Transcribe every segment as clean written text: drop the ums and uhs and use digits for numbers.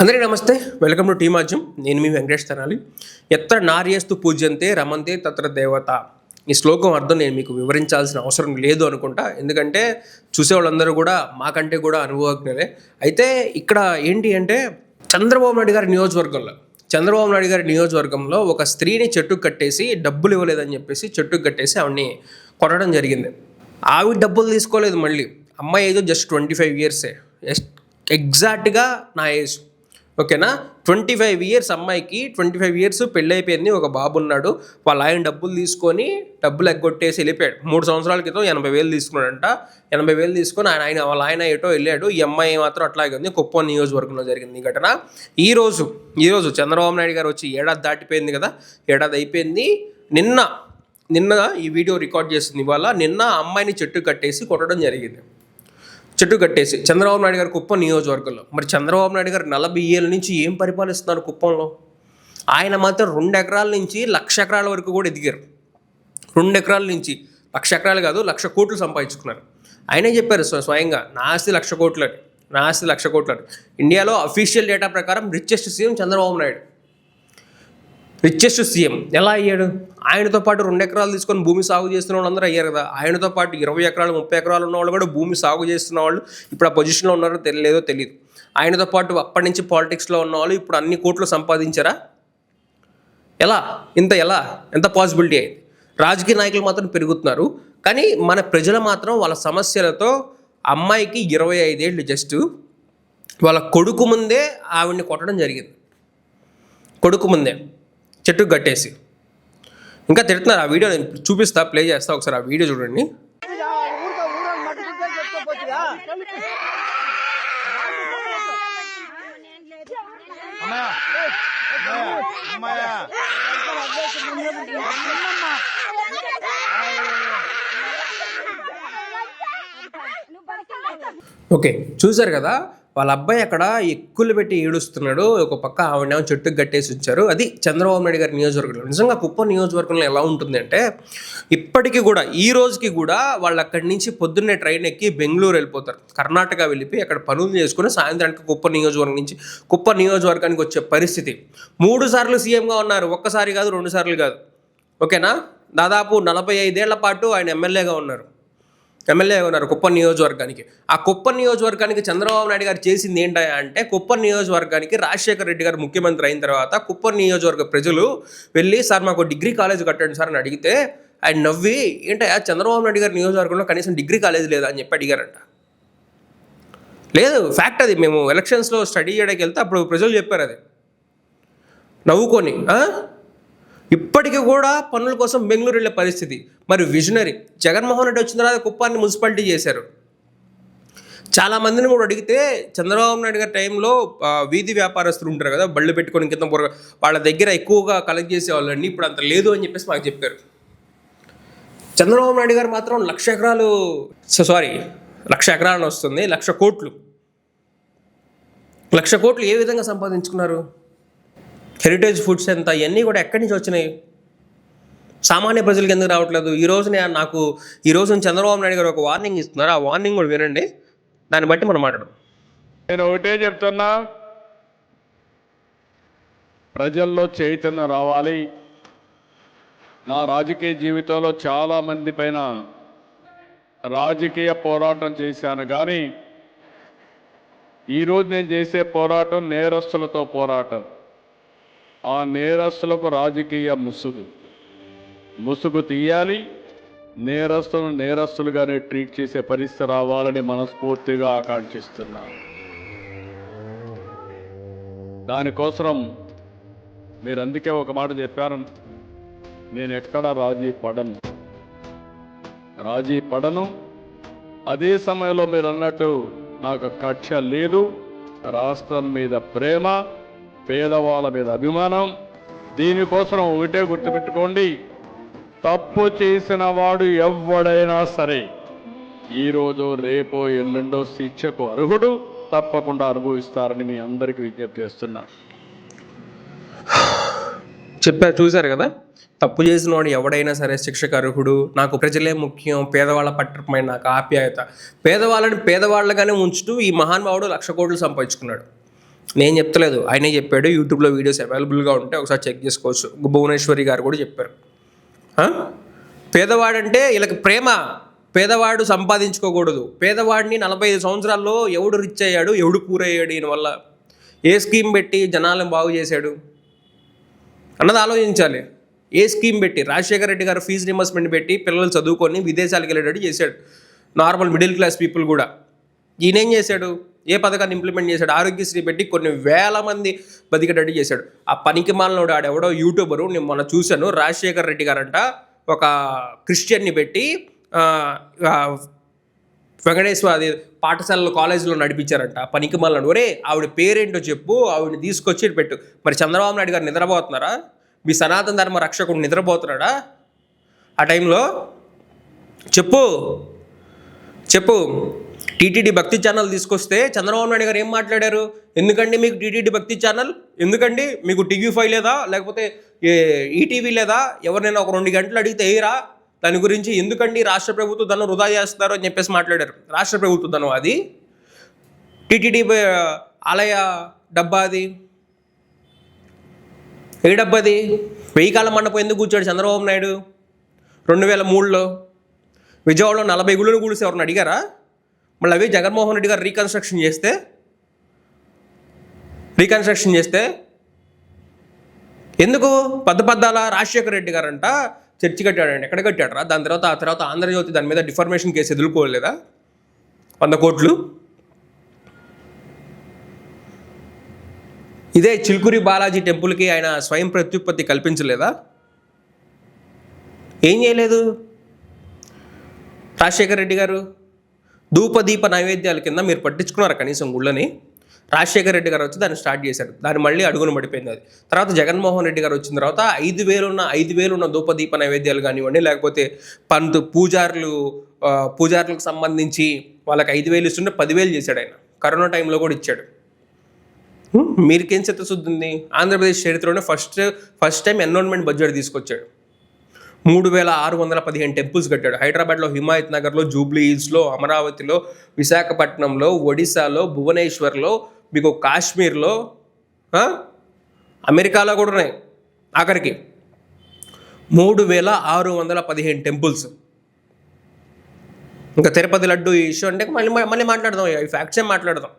అందరికీ నమస్తే, welcome to tea మాధ్యం. నేను మీ వెంకటేష్ తెనాలి. ఎత్ర నార్యేస్తు పూజ్యంతే రమంతే తత్ర దేవత. ఈ శ్లోకం అర్థం నేను మీకు వివరించాల్సిన అవసరం లేదు అనుకుంటా, ఎందుకంటే చూసేవాళ్ళందరూ కూడా మాకంటే కూడా అనుభవజ్ఞులే. అయితే ఇక్కడ ఏంటి అంటే చంద్రబాబు నాయుడు గారి నియోజకవర్గంలో ఒక స్త్రీని చెట్టుకు కట్టేసి డబ్బులు ఇవ్వలేదని చెప్పేసి చెట్టుకు కట్టేసి ఆవిడని కొట్టడం జరిగింది. ఆవిడ డబ్బులు తీసుకోలేదు. మళ్ళీ అమ్మాయి ఏదో జస్ట్ 25 ఇయర్సే, ఎగ్జాక్ట్గా నా ఏజ్. ఓకేనా, 25 ఇయర్స్ అమ్మాయికి, 25 ఇయర్స్ పెళ్ళి అయిపోయింది, ఒక బాబు ఉన్నాడు. వాళ్ళ ఆయన డబ్బులు తీసుకొని డబ్బులు ఎగ్గొట్టేసి వెళ్ళిపోయాడు. 3 సంవత్సరాల క్రితం 80,000 తీసుకున్నాడంట. 80,000 తీసుకొని వాళ్ళ ఆయన ఏటో వెళ్ళాడు. ఈ అమ్మాయి మాత్రం అట్లాగే ఉంది. కుప్పం నియోజకవర్గంలో జరిగింది ఈ ఘటన. ఈరోజు చంద్రబాబు నాయుడు గారు వచ్చి ఏడాది దాటిపోయింది కదా, ఏడాది అయిపోయింది. నిన్న ఈ వీడియో రికార్డ్ చేసింది. ఇవాళ నిన్న అమ్మాయిని చెట్టు కట్టేసి కొట్టడం జరిగింది. చెట్టు కట్టేసి చంద్రబాబు నాయుడు గారు కుప్పం నియోజకవర్గంలో. మరి చంద్రబాబు నాయుడు గారు 40 ఏళ్ళ నుంచి ఏం పరిపాలిస్తున్నారు కుప్పంలో? ఆయన మాత్రం 2 ఎకరాల నుంచి 1,00,000 ఎకరాల వరకు కూడా ఎదిగారు. 2 ఎకరాల నుంచి 1,00,000 ఎకరాలు కాదు, 1,00,000 కోట్లు సంపాదించుకున్నారు. ఆయనే చెప్పారు స్వయంగా, నా ఆస్తి 1,00,000 కోట్లు. ఇండియాలో అఫీషియల్ డేటా ప్రకారం richest CM Chandrababu Naidu. Richest CM ఎలా అయ్యాడు? ఆయనతో పాటు 2 ఎకరాలు తీసుకొని భూమి సాగు చేస్తున్న వాళ్ళందరూ అయ్యారు కదా. ఆయనతో పాటు 20 ఎకరాలు 30 ఎకరాలు ఉన్న వాళ్ళు కూడా భూమి సాగు చేస్తున్న వాళ్ళు ఇప్పుడు ఆ పొజిషన్లో ఉన్నారో తెలియదో తెలియదు. ఆయనతో పాటు అప్పటి నుంచి పాలిటిక్స్లో ఉన్న వాళ్ళు ఇప్పుడు అన్ని కోట్లు సంపాదించారా? ఎంత పాసిబిలిటీ అయింది? రాజకీయ నాయకులు మాత్రం పెరుగుతున్నారు, కానీ మన ప్రజలు మాత్రం వాళ్ళ సమస్యలతో. అమ్మాయికి 25 ఏళ్ళు జస్ట్, వాళ్ళ కొడుకు ముందే ఆవిడ్ని కొట్టడం జరిగింది. కొడుకు ముందే చెట్టుకు కట్టేసి. ఇంకా తిడుతున్నారు. ఆ వీడియో నేను చూపిస్తా, ప్లే చేస్తా, ఒకసారి ఆ వీడియో చూడండి. ఓకే, చూసారు కదా, వాళ్ళ అబ్బాయి అక్కడ ఎక్కులు పెట్టి ఏడుస్తున్నాడు. ఒక పక్క ఆవిడేమో చెట్టుకు కట్టేసి ఉంచారు. అది చంద్రబాబు నాయుడు గారి నియోజకవర్గంలో. నిజంగా కుప్పం నియోజకవర్గంలో ఎలా ఉంటుంది అంటే, ఇప్పటికీ కూడా ఈ రోజుకి కూడా వాళ్ళు అక్కడి నుంచి పొద్దున్నే ట్రైన్ ఎక్కి బెంగళూరు వెళ్ళిపోతారు. కర్ణాటక వెళ్ళిపోయి అక్కడ పనులు చేసుకుని సాయంత్రానికి కుప్పం నియోజకవర్గానికి వచ్చే పరిస్థితి. 3 సార్లు సీఎంగా ఉన్నారు, ఒక్కసారి కాదు, 2 సార్లు కాదు. ఓకేనా, దాదాపు 45 ఏళ్ల పాటు ఆయన ఎమ్మెల్యేగా ఉన్నారు కుప్పం నియోజకవర్గానికి. ఆ కుప్పం నియోజకవర్గానికి చంద్రబాబు నాయుడు గారు చేసింది ఏంటా అంటే, కుప్పం నియోజకవర్గానికి రాజశేఖర రెడ్డి గారు ముఖ్యమంత్రి అయిన తర్వాత కుప్పం నియోజకవర్గ ప్రజలు వెళ్ళి, సార్ మాకు డిగ్రీ కాలేజ్ కట్టండి సార్ అని అడిగితే ఆయన నవ్వి, ఏంటా చంద్రబాబు నాయుడు గారి నియోజకవర్గంలో కనీసం డిగ్రీ కాలేజ్ లేదా అని చెప్పి అడిగారంట. లేదు, ఫ్యాక్ట్ అది. మేము ఎలక్షన్స్లో స్టడీ చేయడానికి వెళ్తే అప్పుడు ప్రజలు చెప్పారు, అది నవ్వుకొని. ఇప్పటికీ కూడా పనుల కోసం బెంగళూరు వెళ్ళే పరిస్థితి. మరి విజనరీ జగన్మోహన్ రెడ్డి వచ్చిన తర్వాత కుప్పాన్ని మున్సిపాలిటీ చేశారు. చాలామందిని కూడా అడిగితే చంద్రబాబు నాయుడు గారి టైంలో వీధి వ్యాపారస్తులు ఉంటారు కదా, బళ్ళు పెట్టుకొని కింద వాళ్ళ దగ్గర ఎక్కువగా కలెక్ట్ చేసేవాళ్ళండి, ఇప్పుడు అంత లేదు అని చెప్పేసి మాకు చెప్పారు. చంద్రబాబు నాయుడు గారు మాత్రం 1,00,000 ఎకరాలు 1,00,000 ఎకరాలను వస్తుంది, 1,00,000 కోట్లు. 1,00,000 కోట్లు ఏ విధంగా సంపాదించుకున్నారు? హెరిటేజ్ ఫుడ్స్ ఎంత, ఇవన్నీ కూడా ఎక్కడి నుంచి వచ్చినాయి? సామాన్య ప్రజలకు ఎందుకు రావట్లేదు? ఈరోజు చంద్రబాబు నాయుడు గారు ఒక వార్నింగ్ ఇస్తున్నారు. ఆ వార్నింగ్ కూడా వినండి, దాన్ని బట్టి మనం మాట్లాడడం. నేను ఒకటే చెప్తున్నా, ప్రజల్లో చైతన్యం రావాలి. నా రాజకీయ జీవితంలో చాలామంది పైన రాజకీయ పోరాటం చేశాను, కానీ ఈరోజు నేను చేసే పోరాటం నేరస్తులతో పోరాటం. ఆ నేరస్తులకు రాజకీయ ముసుగు తీయాలి. నేరస్తులను నేరస్తులుగానే ట్రీట్ చేసే పరిస్థితి రావాలని మనస్ఫూర్తిగా ఆకాంక్షిస్తున్నాను. దానికోసం మీరు అందుకే ఒక మాట చెప్పారు, నేను ఎక్కడా రాజీ పడను. అదే సమయంలో మీరు అన్నట్టు నాకు కక్ష లేదు. రాష్ట్రం మీద ప్రేమ, పేదవాళ్ళ మీద అభిమానం. దీనికోసం ఒకటే గుర్తుపెట్టుకోండి, తప్పు చేసిన వాడు ఎవడైనా సరే ఈరోజు రేపో ఎల్లుండో శిక్షకు అర్హుడు, తప్పకుండా అనుభవిస్తారని మీ అందరికీ విజ్ఞప్తి చేస్తున్నాను. చూశారు కదా, తప్పు చేసిన వాడు ఎవడైనా సరే శిక్షకు అర్హుడు. నాకు ప్రజలే ముఖ్యం, పేదవాళ్ళ పట్ల నాకు ఆప్యాయత. పేదవాళ్ళని పేదవాళ్ళగానే ఉంచుతూ ఈ మహానుభావుడు 1,00,000 కోట్లు సంపాదించుకున్నాడు. నేను చెప్తలేదు, ఆయనే చెప్పాడు. యూట్యూబ్లో వీడియోస్ అవైలబుల్గా ఉంటే ఒకసారి చెక్ చేసుకోవచ్చు. భువనేశ్వరి గారు కూడా చెప్పారు. పేదవాడంటే వీళ్ళకి ప్రేమ. పేదవాడు సంపాదించుకోకూడదు. పేదవాడిని 45 సంవత్సరాల్లో ఎవడు రిచ్ అయ్యాడు, ఎవడు పూర్ అయ్యాడు దీనివల్ల, ఏ స్కీమ్ పెట్టి జనాలను బాగు చేశాడు అన్నది ఆలోచించాలి. ఏ స్కీమ్ పెట్టి? రాజశేఖర రెడ్డి గారు ఫీజు రింబర్స్మెంట్ పెట్టి పిల్లలు చదువుకొని విదేశాలకు వెళ్ళేటట్టు చేశాడు, నార్మల్ మిడిల్ క్లాస్ పీపుల్ కూడా. ఈయనేం చేశాడు? ఏ పథకాన్ని ఇంప్లిమెంట్ చేశాడు? ఆరోగ్యశ్రీ పెట్టి కొన్ని వేల మంది బతికేటట్టు చేశాడు. ఆ పనికి మాలినోడు ఆడెవడో యూట్యూబరు, నేను మొన్న చూశాను, రాజశేఖర రెడ్డి గారంట ఒక క్రిస్టియన్ని పెట్టి వెంకటేశ్వర అది పాఠశాలలో కాలేజీలో నడిపించారంట. పనికి మాలినోడు. ఒరే ఆవిడ పేరేంటో చెప్పు, ఆవిడని తీసుకొచ్చి పెట్టు. మరి చంద్రబాబు నాయుడు గారు నిద్రపోతున్నారా? మీ సనాతన ధర్మ రక్షకుడు నిద్రపోతున్నాడా ఆ టైంలో? చెప్పు. టీటీడీ భక్తి ఛానల్ తీసుకొస్తే చంద్రబాబు నాయుడు గారు ఏం మాట్లాడారు? ఎందుకండి మీకు టీటీడీ భక్తి ఛానల్? ఎందుకండి మీకు టీవీ5 లేదా, లేకపోతే ఈటీవీ లేదా? ఎవరినైనా ఒక 2 గంటలు అడిగితే ఏరా దాని గురించి? ఎందుకండి రాష్ట్ర ప్రభుత్వం ధనం వృధా చేస్తారు అని చెప్పేసి మాట్లాడారు. రాష్ట్ర ప్రభుత్వ ధనం అది? టీటీడీ ఆలయ డబ్బా అది? ఏ డబ్బది? 1000 కాలం మండపం ఎందుకు కూర్చోడు చంద్రబాబు నాయుడు 2003లో? విజయవాడలో 40 గుళ్ళు కూడిసి ఎవరిని అడిగారా? మళ్ళీ అవి జగన్మోహన్ రెడ్డి గారు రీకన్స్ట్రక్షన్ చేస్తే ఎందుకు పద్దాల రాజశేఖర రెడ్డి గారు అంట చర్చి కట్టాడండి. ఎక్కడ కట్టాడరా? ఆ తర్వాత ఆంధ్రజ్యోతి దాని మీద డిఫర్మేషన్ కేసు ఎదుర్కోలేదా? 100 కోట్లు. ఇదే చిలుకూరి బాలాజీ టెంపుల్కి ఆయన స్వయం ప్రత్యుత్పత్తి కల్పించలేదా? ఏం చేయలేదు రాజశేఖర రెడ్డి గారు. ధూపదీప నైవేద్యాల కింద మీరు పట్టించుకున్నారు కనీసం గుళ్ళని? రాజశేఖర రెడ్డి గారు వచ్చి దాన్ని స్టార్ట్ చేశారు. దాన్ని మళ్ళీ అడుగున పడిపోయింది అది. తర్వాత జగన్మోహన్ రెడ్డి గారు వచ్చిన తర్వాత 5,000 ఉన్న ధూపదీప నైవేద్యాలు కానివ్వండి, లేకపోతే పూజారులకు సంబంధించి వాళ్ళకి 5,000 ఇస్తుంటే 10,000 చేశాడు ఆయన. కరోనా టైంలో కూడా ఇచ్చాడు. మీరికేం చిత్తశుద్ధి ఉంది? ఆంధ్రప్రదేశ్ చరిత్రలోనే ఫస్ట్ టైం ఎన్విరాన్మెంట్ బడ్జెట్ తీసుకొచ్చాడు. 3,615 టెంపుల్స్ కట్టాడు. హైదరాబాద్లో హిమాయత్ నగర్లో, జూబ్లీ హిల్స్లో, అమరావతిలో, విశాఖపట్నంలో, ఒడిశాలో, భువనేశ్వర్లో, మీకు కాశ్మీర్లో, అమెరికాలో కూడా ఉన్నాయి. ఆఖరికి 3,615 టెంపుల్స్. ఇంకా తిరుపతి లడ్డు ఇష్యూ అంటే మళ్ళీ మాట్లాడదాం, ఈ ఫ్యాక్ట్స్ ఏం మాట్లాడదాం.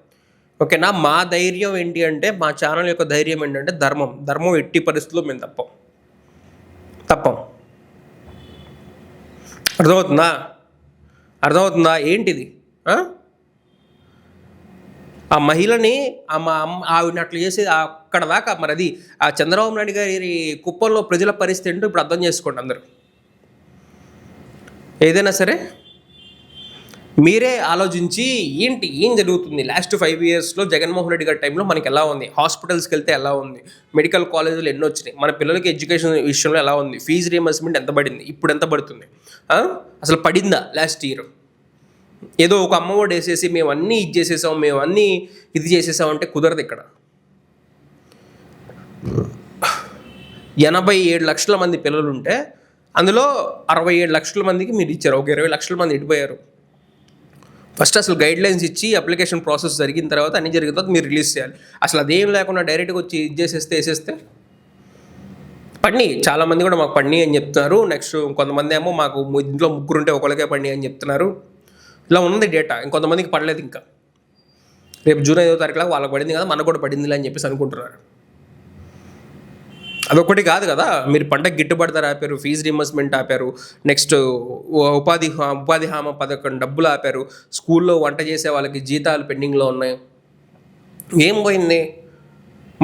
ఓకేనా? మా ధైర్యం ఏంటి అంటే, మా ఛానల్ యొక్క ధైర్యం ఏంటంటే ధర్మం ఎట్టి పరిస్థితుల్లో మేము తప్పం. అర్థమవుతుందా ఏంటిది? ఆ మహిళని ఆవిడని అట్లా చేసి అక్కడ దాకా, మరి అది ఆ చంద్రబాబు నాయుడు గారి కుప్పంలో ప్రజల పరిస్థితి ఏంటో ఇప్పుడు అర్థం చేసుకోండి అందరూ. ఏదైనా సరే మీరే ఆలోచించి ఏం జరుగుతుంది లాస్ట్ 5 yearsలో జగన్మోహన్ రెడ్డి గారి టైంలో మనకి ఎలా ఉంది, హాస్పిటల్స్కి వెళ్తే ఎలా ఉంది, మెడికల్ కాలేజీలు ఎన్ని వచ్చినాయి, మన పిల్లలకి ఎడ్యుకేషన్ విషయంలో ఎలా ఉంది, ఫీజు రీయింబర్స్మెంట్ ఎంత పడింది, ఇప్పుడు ఎంత పడుతుంది, అసలు పడిందా లాస్ట్ ఇయర్? ఏదో ఒక అమ్మఒడి వేసేసి మేము అన్నీ ఇది చేసేసాం, మేము అన్నీ ఇది చేసేసాం అంటే కుదరదు. ఇక్కడ 87 లక్షల మంది పిల్లలు ఉంటే అందులో 67 లక్షల మందికి మీరు ఇచ్చారు. ఒక 20 లక్షల మంది ఇటుపోయారు. ఫస్ట్ అసలు గైడ్లైన్స్ ఇచ్చి అప్లికేషన్ ప్రాసెస్ జరిగిన తర్వాత అన్నీ జరిగిన తర్వాత మీరు రిలీజ్ చేయాలి. అసలు అదేం లేకుండా డైరెక్ట్గా వచ్చి ఇది వేసేస్తే పడినాయి. చాలామంది కూడా మాకు పడినాయి అని చెప్తున్నారు. నెక్స్ట్ కొంతమంది ఏమో మాకు ఇంట్లో 3 ఉంటే ఒకరికే పడినాయి అని చెప్తున్నారు. ఇలా ఉంది డేటా. ఇంకొంతమందికి పడలేదు. ఇంకా రేపు జూన్ 5వ తారీఖులో వాళ్ళకి పడింది కదా, మనకు కూడా పడిందిలే అని చెప్పేసి అనుకుంటున్నారు. అదొకటి కాదు కదా, మీరు పంటకు గిట్టుబాటు ధర ఆపారు, ఫీజు రీయింబర్స్మెంట్ ఆపారు, నెక్స్ట్ ఉపాధి హామీ పథకం డబ్బులు ఆపారు, స్కూల్లో వంట చేసే వాళ్ళకి జీతాలు పెండింగ్లో ఉన్నాయి. ఏం పోయింది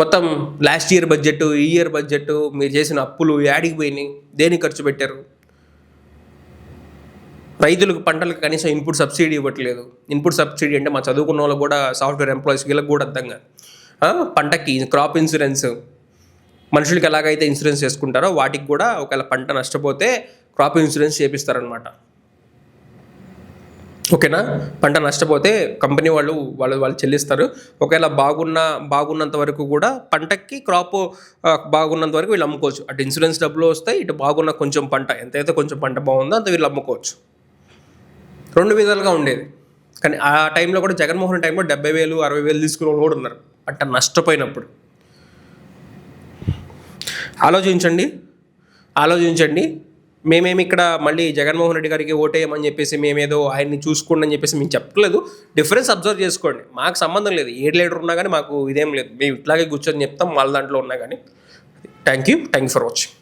మొత్తం? లాస్ట్ ఇయర్ బడ్జెట్, ఈ ఇయర్ బడ్జెట్, మీరు చేసిన అప్పులు యాడికి పోయినాయి, దేనికి ఖర్చు పెట్టారు? రైతులకు పంటలకు కనీసం ఇన్పుట్ సబ్సిడీ ఇవ్వట్లేదు. ఇన్పుట్ సబ్సిడీ అంటే మా చదువుకున్న వాళ్ళకి కూడా, సాఫ్ట్వేర్ ఎంప్లాయీస్కి వీళ్ళకి కూడా అర్థం కాదు. పంటకి క్రాప్ ఇన్సూరెన్స్ మనుషులకి ఎలాగైతే ఇన్సూరెన్స్ చేసుకుంటారో వాటికి కూడా ఒకవేళ పంట నష్టపోతే క్రాప్ ఇన్సూరెన్స్ చేపిస్తారనమాట. ఓకేనా? పంట నష్టపోతే కంపెనీ వాళ్ళు చెల్లిస్తారు. ఒకవేళ బాగున్నంత వరకు కూడా పంటకి క్రాప్ బాగున్నంత వరకు వీళ్ళు అమ్ముకోవచ్చు. అటు ఇన్సూరెన్స్ డబ్బులు వస్తాయి, ఇటు బాగున్న కొంచెం పంట ఎంతైతే కొంచెం పంట బాగుందో అంత వీళ్ళు అమ్ముకోవచ్చు. 2 విధాలుగా ఉండేది. కానీ ఆ టైంలో కూడా జగన్మోహన్ టైంలో 70,000 60,000 తీసుకునే వాళ్ళు కూడా ఉన్నారు పంట నష్టపోయినప్పుడు. ఆలోచించండి. మేమేమి ఇక్కడ మళ్ళీ జగన్మోహన్ రెడ్డి గారికి ఓటేయమని చెప్పేసి మేమేదో ఆయన్ని చూసుకోండి అని చెప్పేసి మేము చెప్పలేదు. డిఫరెన్స్ అబ్జర్వ్ చేసుకోండి, మాకు సంబంధం లేదు. ఏ లీడర్ ఉన్నా కానీ మాకు ఇదేం లేదు, మేము ఇట్లాగే కూర్చొని చెప్తాం వాళ్ళ దాంట్లో ఉన్నా కానీ. Thank you for watching.